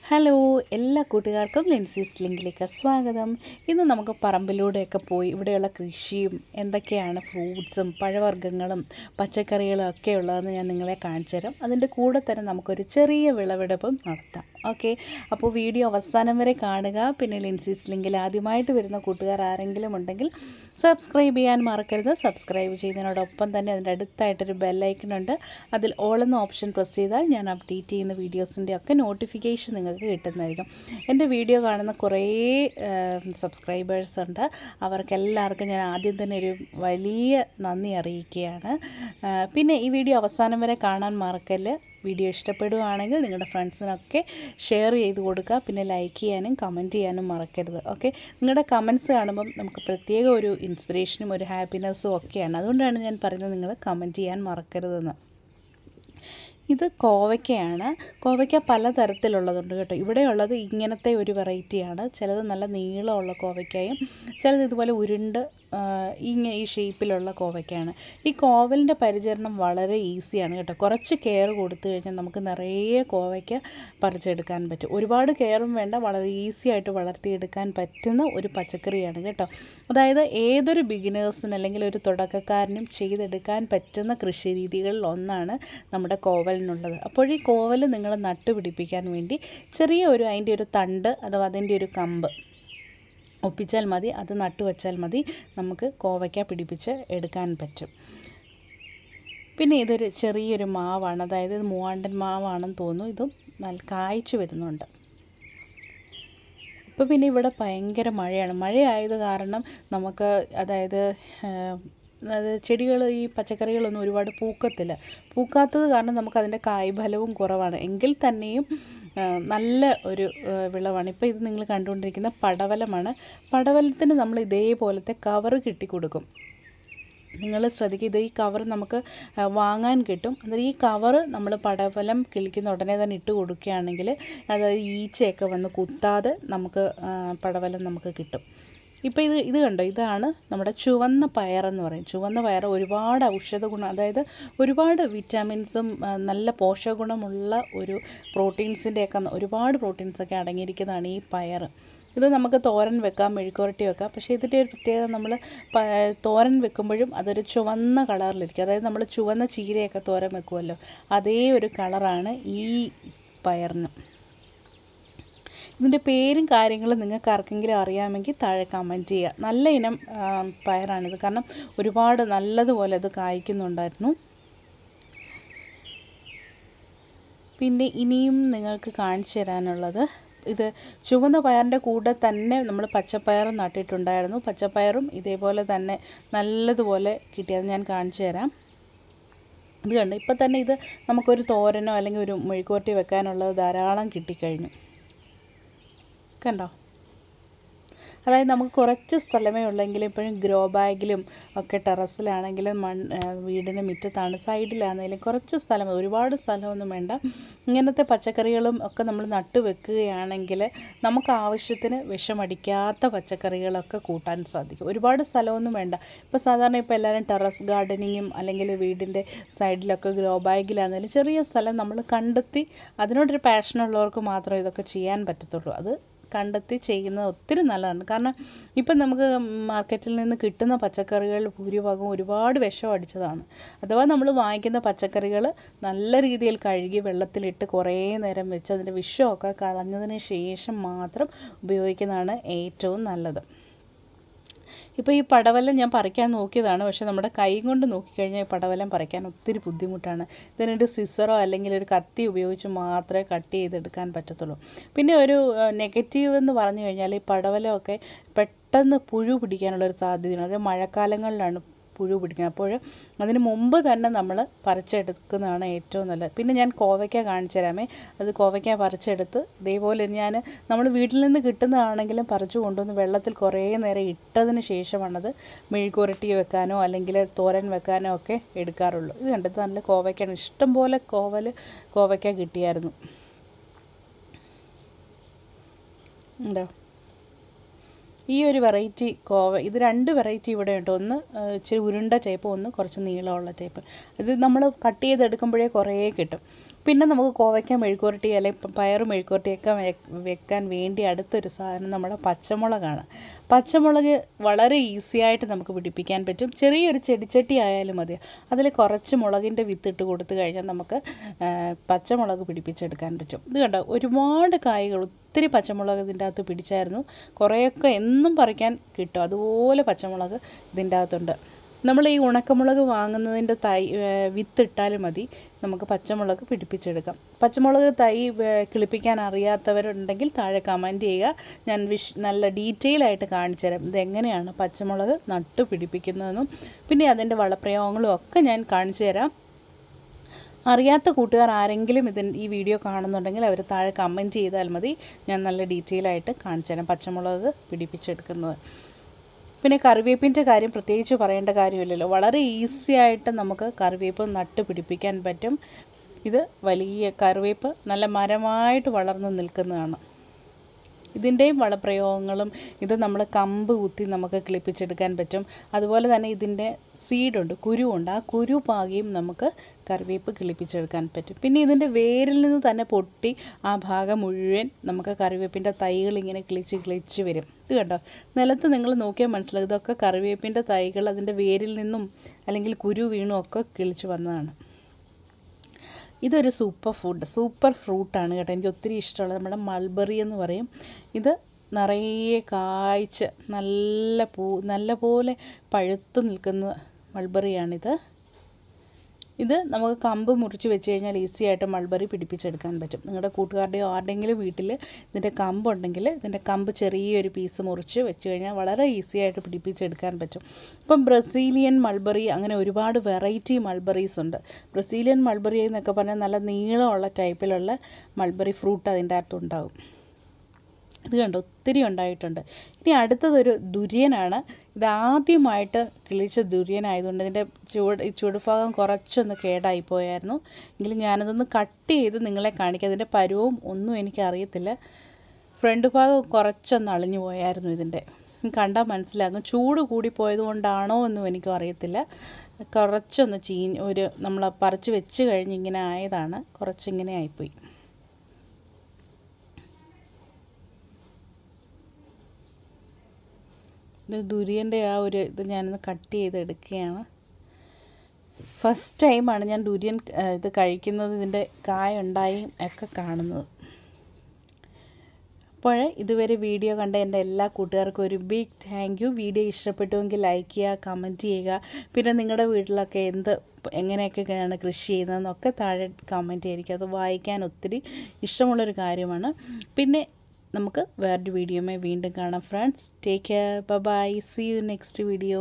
Hello എല്ലാ കൂട്ടുകാർക്കും ലിൻസീസ് ലിങ്കിലേക്ക് സ്വാഗതം. ഇന്ന് നമുക്ക് പറമ്പിലൂടെയൊക്കെ പോയി ഇവിടെയുള്ള കൃഷിയും എന്തൊക്കെയാണ് ഫ്രൂട്ട്സും പഴവർഗ്ഗങ്ങളും പച്ചക്കറികളും ഒക്കെ ഉള്ളതെന്ന് ഞാൻ നിങ്ങളെ കാണിച്ചു തരാം. അതിൻ്റെ കൂടെ തന്നെ നമുക്കൊരു ചെറിയ വിളവെടുപ്പും നടത്താം. ഓക്കെ, അപ്പോൾ വീഡിയോ അവസാനം വരെ കാണുക. പിന്നെ ലിൻസീസ് ലിങ്കിൽ ആദ്യമായിട്ട് വരുന്ന കൂട്ടുകാർ ആരെങ്കിലും ഉണ്ടെങ്കിൽ സബ്സ്ക്രൈബ് ചെയ്യാൻ മറക്കരുത്. സബ്സ്ക്രൈബ് ചെയ്യുന്നതിനോടൊപ്പം തന്നെ അതിൻ്റെ അടുത്തായിട്ടൊരു ബെല്ലൈക്കൺ ഉണ്ട്. അതിൽ ഓൾ എന്ന ഓപ്ഷൻ പ്രസ് ചെയ്താൽ ഞാൻ അപ്ഡേറ്റ് ചെയ്യുന്ന വീഡിയോസിൻ്റെ ഒക്കെ നോട്ടിഫിക്കേഷൻ നിങ്ങൾക്ക് കിട്ടുന്നതായിരിക്കും. എൻ്റെ വീഡിയോ കാണുന്ന കുറേ സബ്സ്ക്രൈബേഴ്സ് ഉണ്ട്. അവർക്കെല്ലാവർക്കും ഞാൻ ആദ്യം തന്നെ ഒരു വലിയ നന്ദി അറിയിക്കുകയാണ്. പിന്നെ ഈ വീഡിയോ അവസാനം വരെ കാണാൻ മറക്കല്ല്. വീഡിയോ ഇഷ്ടപ്പെടുകയാണെങ്കിൽ നിങ്ങളുടെ ഫ്രണ്ട്സിനൊക്കെ ഷെയർ ചെയ്ത് കൊടുക്കുക. പിന്നെ ലൈക്ക് ചെയ്യാനും കമൻറ്റ് ചെയ്യാനും മറക്കരുത്. ഓക്കെ, നിങ്ങളുടെ കമൻറ്റ്സ് കാണുമ്പം നമുക്ക് പ്രത്യേക ഒരു ഇൻസ്പിറേഷനും ഒരു ഹാപ്പിനെസ്സും ഒക്കെയാണ്. അതുകൊണ്ടാണ് ഞാൻ പറയുന്നത് നിങ്ങൾ കമൻറ്റ് ചെയ്യാൻ മറക്കരുതെന്ന്. ഇത് കോവയ്ക്കയാണ്. കോവയ്ക്ക പല തരത്തിലുള്ളതുണ്ട് കേട്ടോ. ഇവിടെയുള്ളത് ഇങ്ങനത്തെ ഒരു വെറൈറ്റിയാണ്. ചിലത് നല്ല നീളമുള്ള കോവയ്ക്കയും ചിലത് ഇതുപോലെ ഉരുണ്ട് ഈ ഷേപ്പിലുള്ള കോവയ്ക്കാണ്. ഈ കോവലിൻ്റെ പരിചരണം വളരെ ഈസിയാണ് കേട്ടോ. കുറച്ച് കെയർ കൊടുത്തു കഴിഞ്ഞാൽ നമുക്ക് നിറയെ കോവയ്ക്ക പറിച്ചെടുക്കാൻ പറ്റും. ഒരുപാട് കെയറും വേണ്ട, വളരെ ഈസി ആയിട്ട് വളർത്തിയെടുക്കാൻ പറ്റുന്ന ഒരു പച്ചക്കറിയാണ് കേട്ടോ. അതായത് ഏതൊരു ബിഗിനേഴ്സിന് അല്ലെങ്കിൽ ഒരു തുടക്കക്കാരനും ചെയ്തെടുക്കാൻ പറ്റുന്ന കൃഷി രീതികളിൽ ഒന്നാണ് നമ്മുടെ കോവലിനുള്ളത്. അപ്പോൾ ഈ കോവൽ നിങ്ങൾ നട്ടുപിടിപ്പിക്കാൻ വേണ്ടി ചെറിയ അതിൻ്റെ ഒരു തണ്ട് അഥവാ അതിൻ്റെ ഒരു കമ്പ് ഒപ്പിച്ചാൽ മതി. അത് നട്ടുവച്ചാൽ മതി, നമുക്ക് കോവയ്ക്ക പിടിപ്പിച്ച് എടുക്കാൻ പറ്റും. പിന്നെ ഇതൊരു ചെറിയൊരു മാവാണ്, അതായത് ഇത് മൂവാണ്ടൻ മാവാണെന്ന് തോന്നുന്നു. ഇതും നല്ല കായ്ച്ചു വരുന്നുണ്ട്. ഇപ്പോൾ പിന്നെ ഇവിടെ ഭയങ്കര മഴയാണ്. മഴയായത് കാരണം നമുക്ക് അതായത് ചെടികൾ ഈ പച്ചക്കറികളൊന്നും ഒരുപാട് പൂക്കാത്തത് കാരണം നമുക്കതിൻ്റെ കായ്ഫലവും കുറവാണ്. എങ്കിൽ തന്നെയും നല്ല ഒരു വിളവാണ്. ഇപ്പോൾ ഇത് നിങ്ങൾ കണ്ടുകൊണ്ടിരിക്കുന്ന പടവലമാണ്. പടവലത്തിന് നമ്മൾ ഇതേപോലത്തെ കവറ് കെട്ടിക്കൊടുക്കും. നിങ്ങൾ ശ്രദ്ധിക്കുക, ഇത് ഈ കവർ നമുക്ക് വാങ്ങാൻ കിട്ടും. അന്നേരം ഈ കവറ് നമ്മൾ പടവലം കിളിക്കുന്ന ഉടനെ തന്നെ ഇട്ട് കൊടുക്കുകയാണെങ്കിൽ അതായത് ഈച്ചയൊക്കെ വന്ന് കുത്താതെ നമുക്ക് പടവലം നമുക്ക് കിട്ടും. ഇപ്പോൾ ഇത് കണ്ടോ, ഇതാണ് നമ്മുടെ ചുവന്ന പയറെന്ന് പറയും. ചുവന്ന പയർ ഒരുപാട് ഔഷധ ഗുണം, അതായത് ഒരുപാട് വിറ്റാമിൻസും നല്ല പോഷകഗുണമുള്ള ഒരു പ്രോട്ടീൻസിൻ്റെയൊക്കെ ഒരുപാട് പ്രോട്ടീൻസൊക്കെ അടങ്ങിയിരിക്കുന്നതാണ് ഈ പയർ. ഇത് നമുക്ക് തോരൻ വെക്കാം, മെഴുക്കുവരട്ടി വെക്കാം. പക്ഷേ ഇതിൻ്റെ ഒരു പ്രത്യേകത, നമ്മൾ തോരൻ വെക്കുമ്പോഴും അതൊരു ചുവന്ന കളറിലിരിക്കും. അതായത് നമ്മൾ ചുവന്ന ചീരയൊക്കെ തോരൻ വെക്കുമല്ലോ, അതേ ഒരു കളറാണ് ഈ പയറിന്. ഇതിൻ്റെ പേരും കാര്യങ്ങളും നിങ്ങൾക്ക് ആർക്കെങ്കിലും അറിയാമെങ്കിൽ താഴെ കമൻറ്റ് ചെയ്യുക. നല്ല ഇനം പയറാണിത്, കാരണം ഒരുപാട് നല്ലതുപോലെ അത് കായ്ക്കുന്നുണ്ടായിരുന്നു. പിന്നെ ഇനിയും നിങ്ങൾക്ക് കാണിച്ചു തരാനുള്ളത്, ഇത് ചുവന്ന പയറിൻ്റെ കൂടെ തന്നെ നമ്മൾ പച്ചപ്പയറും നട്ടിട്ടുണ്ടായിരുന്നു. പച്ചപ്പയറും ഇതേപോലെ തന്നെ നല്ലതുപോലെ കിട്ടിയത് ഞാൻ കാണിച്ചു തരാം. ഇത് കണ്ട് ഇപ്പം തന്നെ ഇത് നമുക്കൊരു തോരനോ അല്ലെങ്കിൽ ഒരു മെഴുക്കുവരട്ടി വെക്കാനുള്ളത് ധാരാളം കിട്ടിക്കഴിഞ്ഞു. കണ്ടോ, അതായത് നമുക്ക് കുറച്ച് സ്ഥലമേ ഉള്ളെങ്കിലും ഇപ്പോഴും ഗ്രോ ബാഗിലും ഒക്കെ ടെറസിലാണെങ്കിലും വീടിൻ്റെ മുറ്റത്താണ് സൈഡിലാണെങ്കിലും കുറച്ച് സ്ഥലം, ഒരുപാട് സ്ഥലമൊന്നും വേണ്ട. ഇങ്ങനത്തെ പച്ചക്കറികളും ഒക്കെ നമ്മൾ നട്ടു വെക്കുകയാണെങ്കിൽ നമുക്ക് ആവശ്യത്തിന് വിഷമടിക്കാത്ത പച്ചക്കറികളൊക്കെ കൂട്ടാൻ സാധിക്കും. ഒരുപാട് സ്ഥലമൊന്നും വേണ്ട. ഇപ്പോൾ സാധാരണ ഇപ്പോൾ എല്ലാവരും ടെറസ് ഗാർഡനിങ്ങും അല്ലെങ്കിൽ വീടിൻ്റെ സൈഡിലൊക്കെ ഗ്രോ ബാഗിലാണെങ്കിലും ചെറിയ സ്ഥലം നമ്മൾ കണ്ടെത്തി, അതിനോടൊരു പാഷനുള്ളവർക്ക് മാത്രമേ ഇതൊക്കെ ചെയ്യാൻ പറ്റത്തുള്ളൂ. അത് കണ്ടെത്തി ചെയ്യുന്നത് ഒത്തിരി നല്ലതാണ്. കാരണം ഇപ്പം നമുക്ക് മാർക്കറ്റിൽ നിന്ന് കിട്ടുന്ന പച്ചക്കറികൾ ഭൂരിഭാഗവും ഒരുപാട് വിഷം അടിച്ചതാണ്. അഥവാ നമ്മൾ വാങ്ങിക്കുന്ന പച്ചക്കറികൾ നല്ല രീതിയിൽ കഴുകി വെള്ളത്തിലിട്ട് കുറേ നേരം വെച്ച് അതിൻ്റെ വിഷമൊക്കെ കളഞ്ഞതിന് ശേഷം മാത്രം ഉപയോഗിക്കുന്നതാണ് ഏറ്റവും നല്ലത്. ഇപ്പോൾ ഈ പടവലം ഞാൻ പറിക്കാൻ നോക്കിയതാണ്, പക്ഷേ നമ്മുടെ കൈ കൊണ്ട് നോക്കിക്കഴിഞ്ഞാൽ ഈ പടവലം പറിക്കാൻ ഒത്തിരി ബുദ്ധിമുട്ടാണ്. ഇതിനൊരു സിസറോ അല്ലെങ്കിൽ ഒരു കത്തി ഉപയോഗിച്ച് മാത്രമേ കട്ട് ചെയ്തെടുക്കാൻ പറ്റത്തുള്ളൂ. പിന്നെ ഒരു നെഗറ്റീവ് എന്ന് പറഞ്ഞു കഴിഞ്ഞാൽ ഈ പടവലമൊക്കെ പെട്ടെന്ന് പുഴു പിടിക്കാനുള്ളൊരു സാധ്യതയാണ്. അത് മഴക്കാലങ്ങളിലാണ് പുഴു പിടിക്കുന്നത്. അപ്പോൾ അതിന് മുമ്പ് തന്നെ നമ്മൾ പറിച്ചെടുക്കുന്നതാണ് ഏറ്റവും നല്ലത്. പിന്നെ ഞാൻ കോവയ്ക്ക കാണിച്ചു തരാമേ. അത് കോവയ്ക്ക പറിച്ചെടുത്ത് ഇതേപോലെ നമ്മൾ വീട്ടിൽ നിന്ന് കിട്ടുന്നതാണെങ്കിലും പറിച്ചു കൊണ്ടുവന്ന് വെള്ളത്തിൽ കുറേ നേരം ഇട്ടതിന് ശേഷമാണത് മെഴുക്കുവരട്ടി വെക്കാനോ അല്ലെങ്കിൽ തോരൻ വെക്കാനോ ഒക്കെ എടുക്കാറുള്ളൂ. ഇത് കണ്ടത് നല്ല കോവയ്ക്കാണ്. ഇഷ്ടംപോലെ കോവയ്ക്ക കിട്ടിയായിരുന്നു. ഉണ്ടോ, ഈ ഒരു വെറൈറ്റി ഇത് രണ്ട് വെറൈറ്റി ഇവിടെ ഉണ്ട്. ഒന്ന് ഇച്ചിരി ഉരുണ്ട ടൈപ്പ്, ഒന്ന് കുറച്ച് നീളമുള്ള ടൈപ്പ്. ഇത് നമ്മൾ കട്ട് ചെയ്തെടുക്കുമ്പോഴേ കുറേ കിട്ടും. പിന്നെ നമുക്ക് കോവയ്ക്ക മെഴുക്കുവരട്ടി അല്ലെങ്കിൽ പയർ മെഴുക്കുവരട്ടിയൊക്കെ വെക്കാൻ വേണ്ടി അടുത്തൊരു സാധനം നമ്മുടെ പച്ചമുളകാണ്. പച്ചമുളക് വളരെ ഈസി ആയിട്ട് നമുക്ക് പിടിപ്പിക്കാൻ പറ്റും. ചെറിയൊരു ചെടിച്ചട്ടി ആയാലും മതി. അതിൽ കുറച്ച് മുളകിൻ്റെ വിത്തിട്ട് കൊടുത്തു കഴിഞ്ഞാൽ നമുക്ക് പച്ചമുളക് പിടിപ്പിച്ചെടുക്കാൻ പറ്റും. ഇത് കണ്ടോ, ഒരുപാട് കായ്കൾ, ഒത്തിരി പച്ചമുളക് ഇതിൻ്റെ അകത്ത് പിടിച്ചായിരുന്നു. കുറേയൊക്കെ എന്നും പറിക്കാൻ കിട്ടും. അതുപോലെ പച്ചമുളക് ഇതിൻ്റെ അകത്തുണ്ട്. നമ്മൾ ഈ ഉണക്കമുളക് വാങ്ങുന്നതിൻ്റെ വിത്തിട്ടാലും മതി, നമുക്ക് പച്ചമുളക് പിടിപ്പിച്ചെടുക്കാം. പച്ചമുളക് തൈ കിളിപ്പിക്കാൻ അറിയാത്തവരുണ്ടെങ്കിൽ താഴെ കമൻറ്റ് ചെയ്യുക. ഞാൻ നല്ല ഡീറ്റെയിൽ ആയിട്ട് കാണിച്ചു തരാം ഇതെങ്ങനെയാണ് പച്ചമുളക് നട്ടു പിടിപ്പിക്കുന്നതെന്നും പിന്നെ അതിൻ്റെ വളപ്രയോഗങ്ങളും ഒക്കെ ഞാൻ കാണിച്ചു തരാം. അറിയാത്ത കൂട്ടുകാർ ആരെങ്കിലും ഈ വീഡിയോ കാണുന്നുണ്ടെങ്കിൽ അവർ താഴെ കമൻറ്റ് ചെയ്താൽ മതി. ഞാൻ നല്ല ഡീറ്റെയിൽ ആയിട്ട് കാണിച്ചു തരാം പച്ചമുളക് പിടിപ്പിച്ചെടുക്കുന്നത്. പിന്നെ കറിവേപ്പിൻ്റെ കാര്യം പ്രത്യേകിച്ച് പറയേണ്ട കാര്യമില്ലല്ലോ. വളരെ ഈസി ആയിട്ട് നമുക്ക് കറിവേപ്പ് നട്ട് പിടിപ്പിക്കാൻ പറ്റും. ഇത് വലിയ കറിവേപ്പ് നല്ല മരമായിട്ട് വളർന്നു നിൽക്കുന്നതാണ്. ഇതിൻ്റെയും വളപ്രയോഗങ്ങളും ഇത് നമ്മൾ കമ്പ് കുത്തി നമുക്ക് കിളിപ്പിച്ചെടുക്കാൻ പറ്റും. അതുപോലെ തന്നെ ഇതിൻ്റെ സീഡുണ്ട്, കുരുവുണ്ട്. ആ കുരു പാകിയും നമുക്ക് കറിവേപ്പ് കിളിപ്പിച്ചെടുക്കാൻ പറ്റും. പിന്നെ ഇതിൻ്റെ വേരിൽ നിന്ന് തന്നെ പൊട്ടി ആ ഭാഗം മുഴുവൻ നമുക്ക് കറിവേപ്പിൻ്റെ തൈകൾ ഇങ്ങനെ കിളിച്ച് വരും. ഇത് കണ്ടോ, നിലത്ത് നിങ്ങൾ നോക്കിയാൽ മനസ്സിലാകും ഇതൊക്കെ കറിവേപ്പിൻ്റെ തൈകൾ അതിൻ്റെ വേരിൽ നിന്നും അല്ലെങ്കിൽ കുരു വീണും ഒക്കെ കിളിച്ച് വന്നതാണ്. ഇതൊരു സൂപ്പർ ഫ്രൂട്ടാണ് കേട്ടോ. എനിക്ക് ഒത്തിരി ഇഷ്ടമുള്ളത് നമ്മുടെ മൾബറി എന്ന് പറയും. ഇത് നിറയെ കായ്ച്ച് നല്ല പോലെ പഴുത്ത് നിൽക്കുന്ന മൾബറിയാണിത്. ഇത് നമുക്ക് കമ്പ് മുറിച്ച് വെച്ച് കഴിഞ്ഞാൽ ഈസി ആയിട്ട് മൾബറി പിടിപ്പിച്ചെടുക്കാൻ പറ്റും. നിങ്ങളുടെ കൂട്ടുകാരുടെയോ ആരുടെയെങ്കിലും വീട്ടിൽ ഇതിൻ്റെ കമ്പുണ്ടെങ്കിൽ ഇതിൻ്റെ കമ്പ് ചെറിയൊരു പീസ് മുറിച്ച് വെച്ച് കഴിഞ്ഞാൽ വളരെ ഈസി ആയിട്ട് പിടിപ്പിച്ചെടുക്കാൻ പറ്റും. ഇപ്പം ബ്രസീലിയൻ മൾബറി അങ്ങനെ ഒരുപാട് വെറൈറ്റി മൾബറീസ് ഉണ്ട്. ബ്രസീലിയൻ മൾബറി എന്നൊക്കെ പറഞ്ഞാൽ നല്ല നീളമുള്ള ടൈപ്പിലുള്ള മൾബറി ഫ്രൂട്ട് അതിൻ്റെ അകത്തുണ്ടാകും. ഇത് കണ്ടോ, ഒത്തിരി ഉണ്ടായിട്ടുണ്ട്. ഇനി അടുത്തതൊരു ദുര്യനാണ്. ഇതാദ്യമായിട്ട് കിളിച്ച ദുര്യനായതുകൊണ്ട് ഇതിൻ്റെ ചുവടുഭാഗം കുറച്ചൊന്ന് കേടായിപ്പോയായിരുന്നു. എങ്കിലും ഞാനതൊന്ന് കട്ട് ചെയ്ത് നിങ്ങളെ കാണിക്കാം. അതിൻ്റെ പരുവും ഒന്നും എനിക്കറിയത്തില്ല. ഫ്രണ്ട് ഭാഗം കുറച്ചൊന്ന് അളിഞ്ഞു പോയായിരുന്നു. ഇതിൻ്റെ കണ്ടാൽ മനസ്സിലാകും. ചൂട് കൂടിപ്പോയത് കൊണ്ടാണോ എന്നും എനിക്കും അറിയത്തില്ല. കുറച്ചൊന്ന് നമ്മൾ പറിച്ച് വെച്ച് കഴിഞ്ഞ് ഇങ്ങനെ ആയതാണ്. കുറച്ചിങ്ങനെ ആയിപ്പോയി. ഇത് ദുര്യൻ്റെ ആ ഒരു ഇത് ഞാനൊന്ന് കട്ട് ചെയ്തെടുക്കുകയാണ്. ഫസ്റ്റ് ടൈമാണ് ഞാൻ ദുര്യൻ ഇത് കഴിക്കുന്നത്, ഇതിൻ്റെ കായ ഉണ്ടായും ഒക്കെ കാണുന്നത്. അപ്പോൾ ഇതുവരെ വീഡിയോ കണ്ട എൻ്റെ എല്ലാ കൂട്ടുകാർക്കും ഒരു ബിഗ് താങ്ക് യു. വീഡിയോ ഇഷ്ടപ്പെട്ടുവെങ്കിൽ ലൈക്ക് ചെയ്യുക, കമൻറ്റ് ചെയ്യുക. പിന്നെ നിങ്ങളുടെ വീട്ടിലൊക്കെ എങ്ങനെയൊക്കെയാണ് കൃഷി ചെയ്യുന്നതെന്നൊക്കെ താഴെ കമൻറ്റ് ചെയ്യുക. അത് വായിക്കാൻ ഒത്തിരി ഇഷ്ടമുള്ളൊരു കാര്യമാണ്. പിന്നെ നമുക്ക് വേറൊരു വീഡിയോയുമായി വീണ്ടും കാണാം friends. Take care, bye, see you next video.